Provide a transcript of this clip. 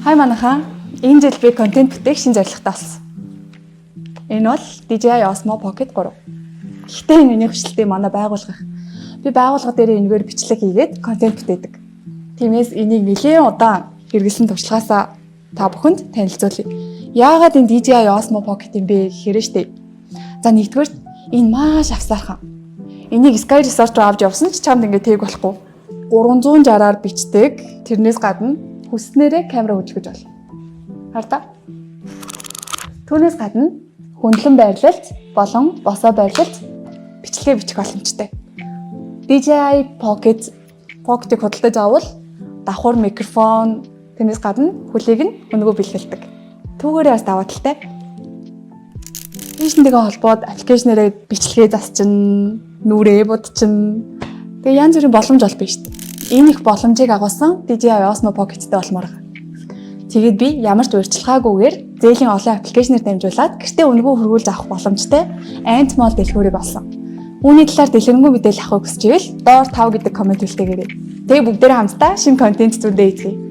Хай манайхаа энэ жил би контент бүтээх шинэ зорилготой болсон. Энэ бол DJI Osmo Pocket 3. Гэхдээ энэ миний хүчлэлтэй манай байгууллага. Би байгууллага дээр энэгээр бичлэг хийгээд контент бүтээдэг. Тиймээс энийг нэлээд удаан хэрэглэсэн туршлагаасаа та бүхэнд танилцуулъя. Яагаад энэ DJI Osmo Pocket юм бэ гэхээр штэ. За нэгдүгээр энэ маш авсаархан. Энийг Sky Resort руу авч явсан ч чамд ингэ тэйг болохгүй. 360-аар бичдэг. Тэрнээс гадна хүснээрээ камера үзэж болно. Хардаа. Түүнээс гадна хөндлөн байрлалт болон босоо байрлалт бичлэгээ бичих боломжтой. DJI Pocket-ийг худалдаж авал давхар микрофон, тэрнээс гадна хүлээг нь өнгөө бэлгэлдэг. Түүгээрээ бас даваа талтай. Тийшнтэйгээ холбоод аппликейшнээрээ бичлэгээ засчин, нүрээ будчин. Тэгээ янз бүрийн боломж олбё шүү дээ. Энэ их боломжийг агуулсан DJI Osmo Pocket-тэй болмоор байна. Тэгээд би ямар ч урьдчилгаагүйгээр зээлийн олон аппликейшнээр дамжуулаад гэртээ өнгөө хөрвүүлж авах боломжтой Ant Mall дэлгүүрийг олсон. Үүний талаар дэлгэрэнгүй мэдээлэл авахыг хүсч ивэл доор 5 гэдэг коммент үлдээгээрэй. Тэгээ бүгдээрээ хамтдаа шинэ контент зүйндээ эзгэе.